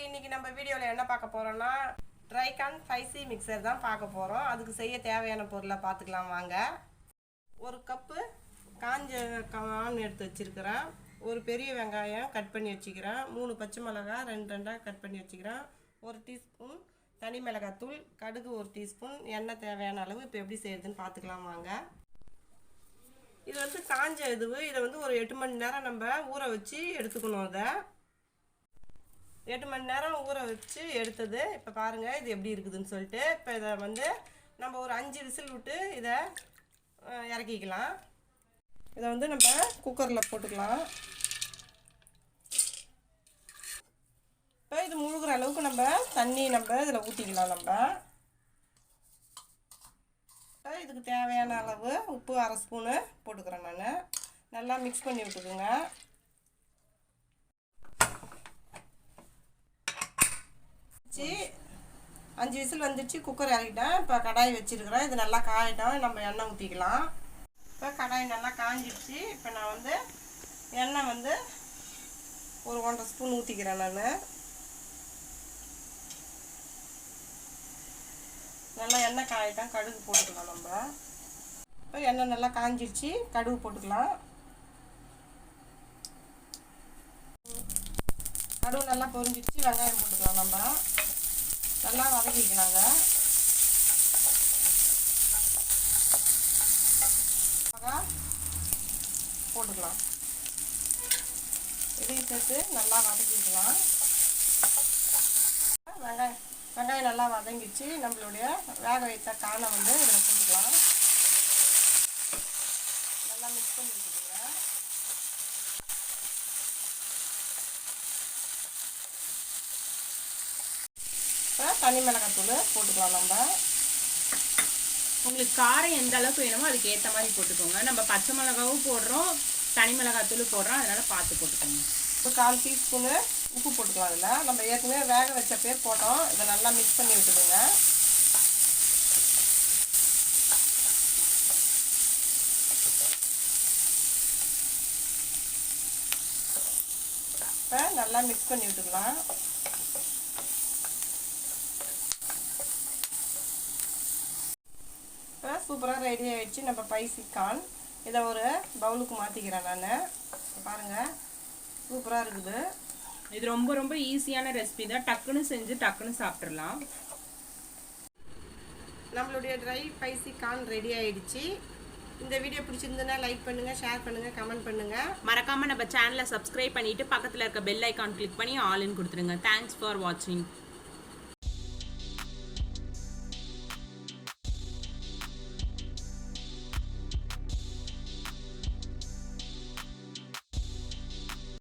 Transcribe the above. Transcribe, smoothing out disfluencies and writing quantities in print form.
இன்னைக்கு நம்ம வீடியோவில் என்ன பார்க்க போகிறோம்னா ட்ரை கார்ன் ஸ்பைசி மிக்சர் தான் பார்க்க போகிறோம். அதுக்கு செய்ய தேவையான பொருளை பார்த்துக்கலாம் வாங்க. ஒரு கப்பு காஞ்ச கார்ன் எடுத்து வச்சுருக்கிறேன். ஒரு பெரிய வெங்காயம் கட் பண்ணி வச்சுக்கிறேன். 3 பச்சை மிளகாய் ரெண்டாக கட் பண்ணி வச்சுக்கிறேன். 1 டீஸ்பூன் தனி மிளகாத்தூள், கடுகு 1 டீஸ்பூன், எண்ணெய் தேவையான அளவு. இப்போ எப்படி செய்யறதுன்னு பார்த்துக்கலாம் வாங்க. இது வந்து காஞ்ச இதை வந்து ஒரு 8 மணி நேரம் நம்ம ஊற வச்சு எடுத்துக்கணும். அதை 8 மணி நேரம் ஊற வச்சு எடுத்தது. இப்போ பாருங்கள் இது எப்படி இருக்குதுன்னு சொல்லிட்டு. இப்போ இதை வந்து நம்ம ஒரு 5 விசில் விட்டு இதை இறக்கிக்கலாம். இதை வந்து நம்ம குக்கரில் போட்டுக்கலாம். இப்போ இது முழுகிற அளவுக்கு நம்ம தண்ணி இதில் ஊற்றிக்கலாம். இப்போ இதுக்கு தேவையான அளவு உப்பு 1/2 ஸ்பூனு போட்டுக்கிறேன். நான் நல்லா மிக்ஸ் பண்ணி விட்டுக்குங்க. 5 விசில் வந்துடுச்சு. குக்கர் இறக்கிட்டேன். இப்போ கடாய் வச்சுருக்கிறேன். இது நல்லா காயிட்டோம். நம்ம எண்ணெய் ஊற்றிக்கலாம். இப்போ கடாய் நல்லா காஞ்சிடுச்சு. இப்போ நான் வந்து எண்ணெய் வந்து ஒரு 1/2 ஸ்பூன் ஊற்றிக்கிறேன். நான் நல்லா எண்ணெய் காயிட்டேன். கடுகு போட்டுக்கலாம். நம்ம இப்போ எண்ணெய் நல்லா காஞ்சிடுச்சு. கடுகு போட்டுக்கலாம். கடுகு நல்லா பொரிஞ்சிடுச்சு. வெங்காயம் போட்டுக்கலாம். நம்ம நல்லா வதக்கிக்கலாங்க. போட்டுக்கலாம். இதையும் சேர்த்து நல்லா வதக்கிக்கலாம். வெங்காயம் நல்லா வதங்கிச்சு. நம்மளுடைய வேக வைத்த கானை வந்து இதில் போட்டுக்கலாம். நல்லா மிக்ஸ் பண்ணி வச்சுக்கோங்க. இப்போ தனி மிளகாத்தூள் போட்டுக்கலாம். நம்ம உங்களுக்கு காரம் எந்த அளவுக்கு வேணுமோ அதுக்கு ஏற்ற மாதிரி போட்டுக்கோங்க. நம்ம பச்சை மிளகாவும் போடுறோம், தனி மிளகாத்தூள் போடுறோம், அதனால் பார்த்து போட்டுக்கோங்க. இப்போ 1/4 டீஸ்பூனு உப்பு போட்டுக்கலாம். அதில் நம்ம ஏற்கனவே வேக வச்ச பேர் போட்டோம். இதை நல்லா மிக்ஸ் பண்ணி விட்டுடுங்க. இப்போ நல்லா மிக்ஸ் பண்ணி விட்டுக்கலாம். இப்போ சூப்பராக ரெடி ஆகிடுச்சு நம்ம ஸ்பைசி கார்ன். இதை ஒரு பவுலுக்கு மாற்றிக்கிறேன். நான் பாருங்கள் சூப்பராக இருக்குது. இது ரொம்ப ரொம்ப ஈஸியான ரெசிபி தான். டக்குன்னு செஞ்சு டக்குன்னு சாப்பிட்றலாம். நம்மளுடைய ட்ரை ஸ்பைசி கார்ன் ரெடி ஆகிடுச்சு. இந்த வீடியோ பிடிச்சிருந்ததுன்னா லைக் பண்ணுங்கள், ஷேர் பண்ணுங்கள், கமெண்ட் பண்ணுங்கள். மறக்காமல் நம்ம சேனலை சப்ஸ்கிரைப் பண்ணிவிட்டு பக்கத்தில் இருக்க பெல் ஐக்கான் கிளிக் பண்ணி ஆல்னு கொடுத்துருங்க. தேங்க்ஸ் ஃபார் வாட்சிங்.